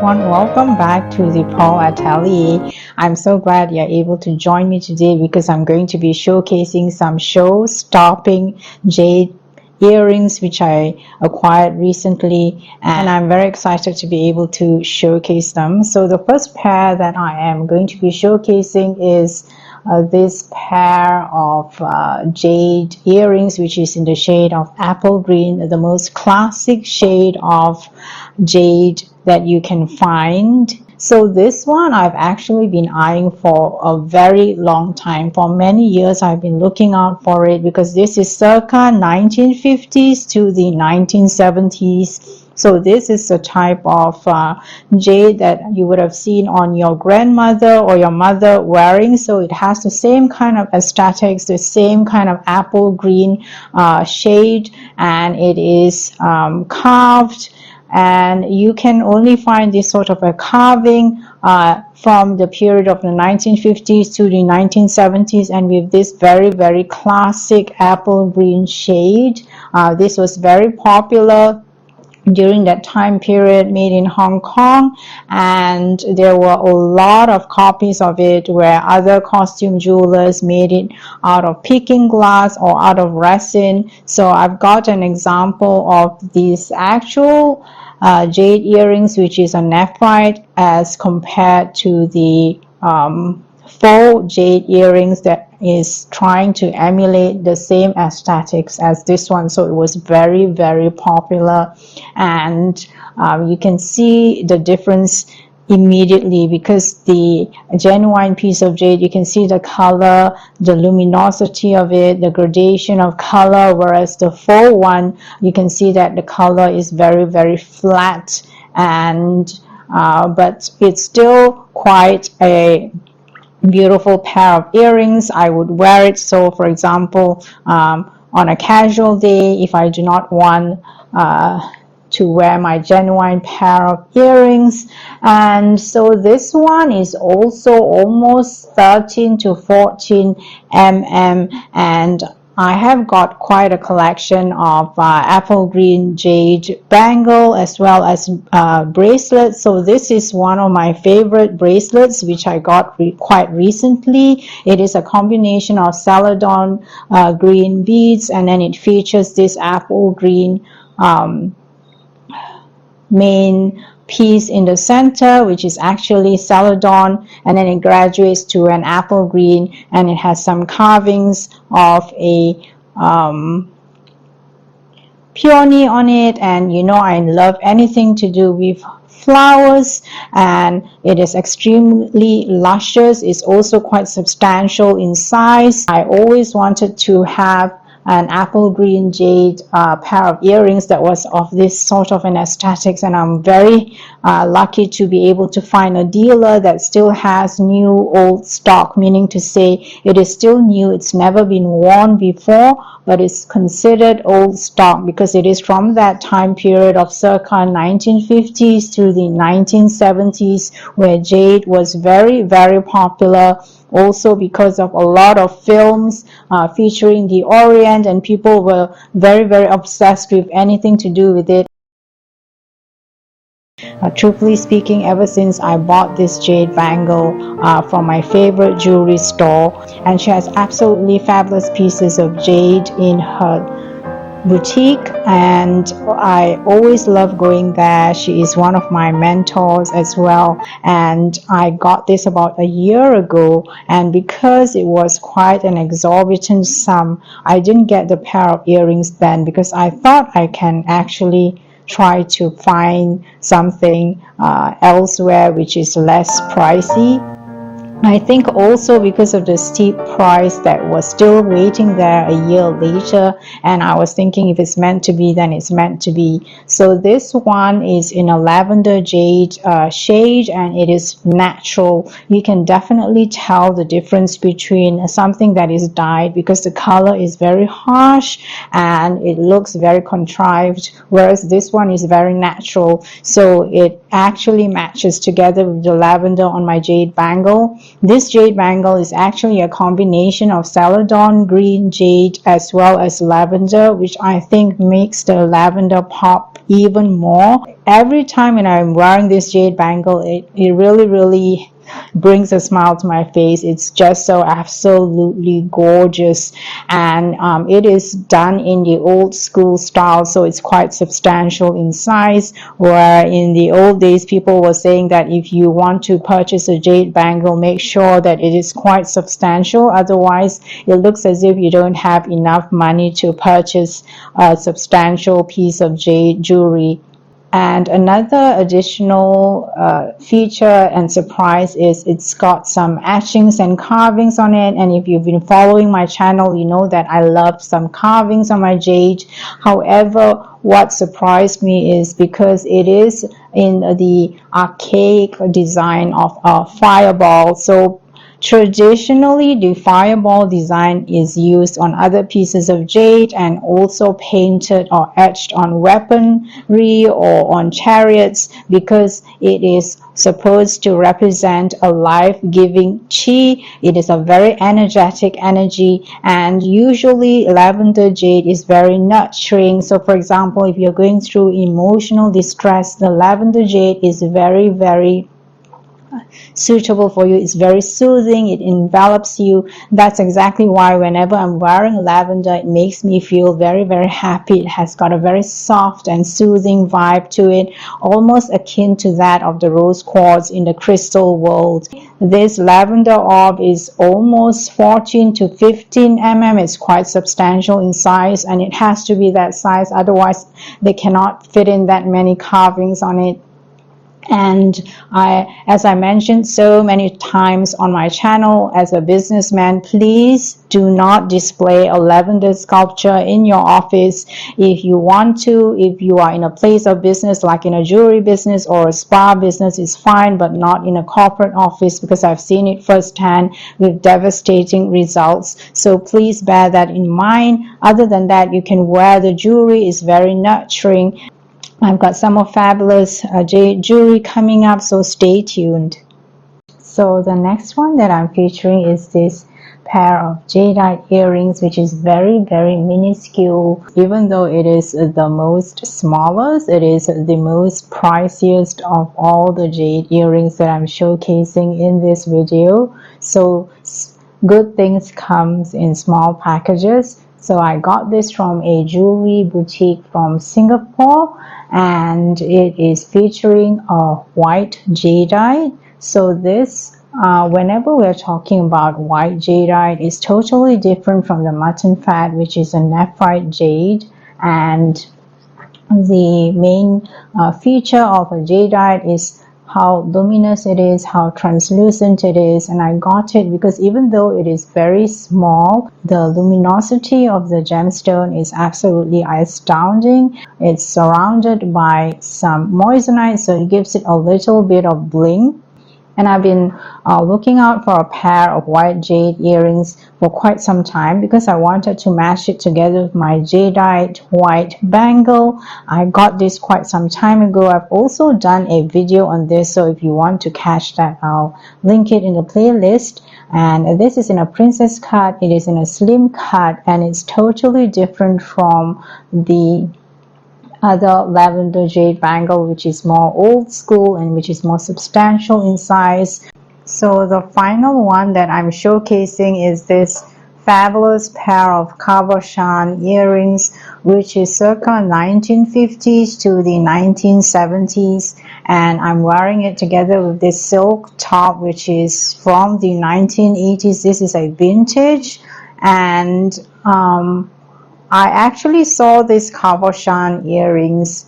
everyone, welcome back to the Paul Atelier. I'm so glad you're able to join me today because I'm going to be showcasing some show-stopping jade earrings which I acquired recently, and I'm very excited to be able to showcase them. So the first pair that I am going to be showcasing is this pair of jade earrings, which is in the shade of apple green, the most classic shade of jade that you can find. So this one I've actually been eyeing for a very long time. For many years I've been looking out for it because this is circa 1950s to the 1970s. So this is the type of jade that you would have seen on your grandmother or your mother wearing. So it has the same kind of aesthetics, the same kind of apple green shade, and it is carved. And you can only find this sort of a carving from the period of the 1950s to the 1970s, and with this very classic apple green shade. This was very popular during that time period, made in Hong Kong, and there were a lot of copies of it where other costume jewelers made it out of picking glass or out of resin. So I've got an example of these actual jade earrings, which is a nephrite, as compared to the faux jade earrings that is trying to emulate the same aesthetics as this one. So it was very popular, and you can see the difference immediately because the genuine piece of jade, you can see the color, the luminosity of it, the gradation of color, whereas the faux one, you can see that the color is very flat, and but it's still quite a beautiful pair of earrings. I would wear it. So for example, on a casual day, if I do not want to wear my genuine pair of earrings. And so this one is also almost 13 to 14 mm, and I have got quite a collection of apple green jade bangle as well as bracelets. So this is one of my favorite bracelets which I got quite recently. It is a combination of celadon green beads, and then it features this apple green main piece in the center, which is actually celadon, and then it graduates to an apple green, and it has some carvings of a peony on it. And you know, I love anything to do with flowers, and it is extremely luscious. It's also quite substantial in size. I always wanted to have an apple green jade pair of earrings that was of this sort of an aesthetics, and I'm very lucky to be able to find a dealer that still has new old stock, meaning to say it is still new, it's never been worn before, but it's considered old stock because it is from that time period of circa 1950s to the 1970s, where jade was very popular, also because of a lot of films featuring the Orient, and people were very obsessed with anything to do with it. Truthfully speaking, ever since I bought this jade bangle from my favorite jewelry store, and she has absolutely fabulous pieces of jade in her boutique, and I always love going there. She is one of my mentors as well, and I got this about a year ago, and because it was quite an exorbitant sum, I didn't get the pair of earrings then because I thought I can actually try to find something elsewhere which is less pricey. I think also because of the steep price that was still waiting there a year later, and I was thinking if it's meant to be, then it's meant to be. So this one is in a lavender jade shade, and it is natural. You can definitely tell the difference between something that is dyed because the color is very harsh and it looks very contrived, whereas this one is very natural. So it actually matches together with the lavender on my jade bangle. This jade bangle is actually a combination of celadon green jade as well as lavender, which I think makes the lavender pop even more. Every time when I'm wearing this jade bangle, it really brings a smile to my face. It's just so absolutely gorgeous, and it is done in the old school style, so it's quite substantial in size, where in the old days people were saying that if you want to purchase a jade bangle, make sure that it is quite substantial, otherwise it looks as if you don't have enough money to purchase a substantial piece of jade jewelry. And another additional feature and surprise is it's got some etchings and carvings on it. And if you've been following my channel, you know that I love some carvings on my jade. However, what surprised me is because it is in the archaic design of a fireball. So traditionally, the fireball design is used on other pieces of jade and also painted or etched on weaponry or on chariots, because it is supposed to represent a life-giving chi. It is a very energetic energy, and usually lavender jade is very nurturing. So for example, if you're going through emotional distress, the lavender jade is very suitable for you. It's very soothing, it envelops you. That's exactly why whenever I'm wearing lavender, it makes me feel very happy. It has got a very soft and soothing vibe to it, almost akin to that of the rose quartz in the crystal world. This lavender orb is almost 14 to 15 mm. It's quite substantial in size, and it has to be that size, otherwise they cannot fit in that many carvings on it. And as I mentioned so many times on my channel, as a businessman, please do not display a lavender sculpture in your office. If you want to, if you are in a place of business like in a jewelry business or a spa business, is fine, but not in a corporate office, because I've seen it firsthand with devastating results. So please bear that in mind. Other than that, you can wear the jewelry. It's very nurturing. I've got some more fabulous jade jewelry coming up, so stay tuned. So the next one that I'm featuring is this pair of jadeite earrings, which is very minuscule. Even though it is the most smallest, it is the most priciest of all the jade earrings that I'm showcasing in this video. So good things comes in small packages. So I got this from a jewelry boutique from Singapore, and it is featuring a white jadeite. So this, whenever we're talking about white jadeite, is totally different from the mutton fat, which is a nephrite jade. And the main feature of a jadeite is how luminous it is, how translucent it is. And I got it because even though it is very small, the luminosity of the gemstone is absolutely astounding. It's surrounded by some moissanite, so it gives it a little bit of bling. And I've been looking out for a pair of white jade earrings for quite some time, because I wanted to match it together with my jadeite white bangle. I got this quite some time ago. I've also done a video on this, so if you want to catch that, I'll link it in the playlist. And this is in a princess cut. It is in a slim cut, and it's totally different from the other lavender jade bangle, which is more old school and which is more substantial in size. So the final one that I'm showcasing is this fabulous pair of cabochon earrings, which is circa 1950s to the 1970s, and I'm wearing it together with this silk top, which is from the 1980s. This is a vintage, and I actually saw these cabochon earrings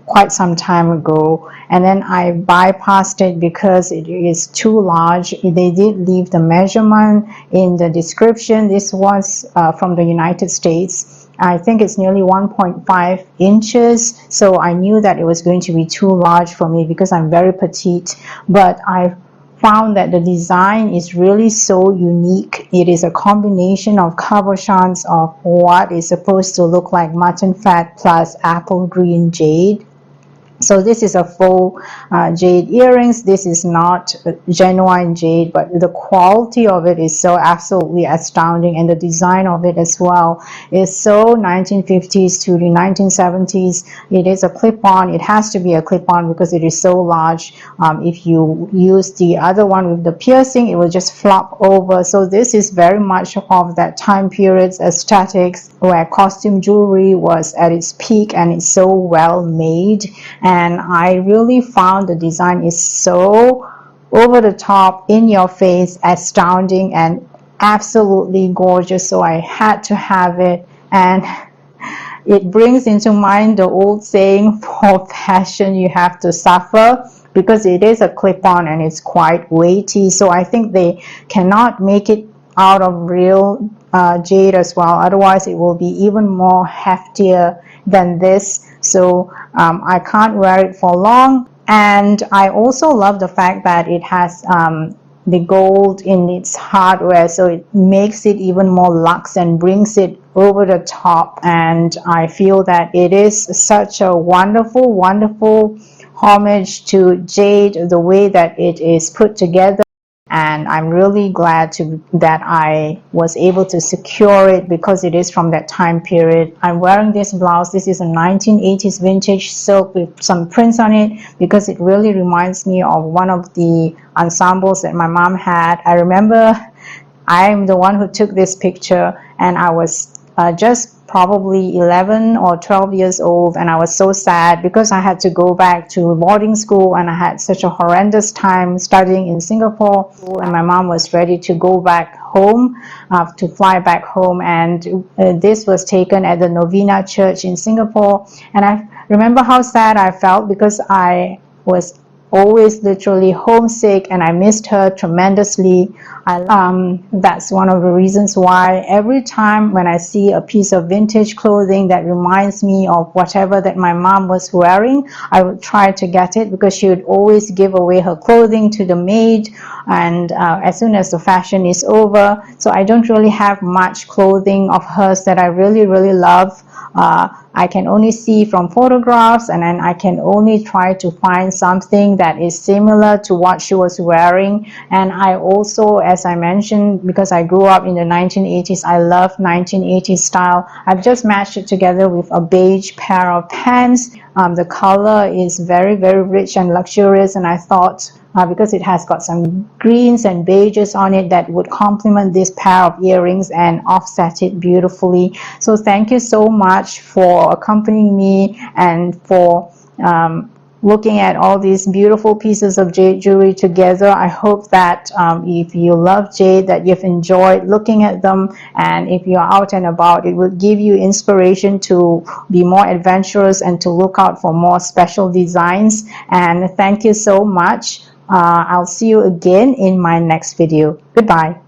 quite some time ago, and then I bypassed it because it is too large. They did leave the measurement in the description. This was from the United States. I think it's nearly 1.5 inches, so I knew that it was going to be too large for me because I'm very petite. But I found that the design is really so unique. It is a combination of cabochons of what is supposed to look like mutton fat plus apple green jade. So this is a full jade earrings. This is not genuine jade, but the quality of it is so absolutely astounding, and the design of it as well is so 1950s to the 1970s. It is a clip-on. It has to be a clip-on because it is so large. If you use the other one with the piercing, it will just flop over. So this is very much of that time period's aesthetics where costume jewelry was at its peak, and it's so well made. And I really found the design is so over the top, in your face, astounding, and absolutely gorgeous. So I had to have it, and it brings into mind the old saying, for fashion you have to suffer, because it is a clip-on and it's quite weighty. So I think they cannot make it out of real jade as well, otherwise it will be even more heftier than this. So I can't wear it for long. And I also love the fact that it has the gold in its hardware, so it makes it even more luxe and brings it over the top. And I feel that it is such a wonderful homage to jade, the way that it is put together. And I'm really glad that I was able to secure it, because it is from that time period. I'm wearing this blouse. This is a 1980s vintage silk with some prints on it, because it really reminds me of one of the ensembles that my mom had. I remember I'm the one who took this picture, and I was just probably 11 or 12 years old, and I was so sad because I had to go back to boarding school, and I had such a horrendous time studying in Singapore, and my mom was ready to go back home, to fly back home. And this was taken at the Novena Church in Singapore, and I remember how sad I felt, because I was always literally homesick, and I missed her tremendously. That's one of the reasons why every time when I see a piece of vintage clothing that reminds me of whatever that my mom was wearing, I would try to get it, because she would always give away her clothing to the maid, and as soon as the fashion is over. So I don't really have much clothing of hers that I really love. I can only see from photographs, and then I can only try to find something that is similar to what she was wearing. And I also, as I mentioned, because I grew up in the 1980s, I love 1980s style. I've just matched it together with a beige pair of pants. The color is very rich and luxurious, and I thought because it has got some greens and beiges on it, that would complement this pair of earrings and offset it beautifully. So thank you so much for accompanying me, and for looking at all these beautiful pieces of jade jewelry together. I hope that if you love jade, that you've enjoyed looking at them, and if you're out and about, it will give you inspiration to be more adventurous and to look out for more special designs. And thank you so much. I'll see you again in my next video. Goodbye.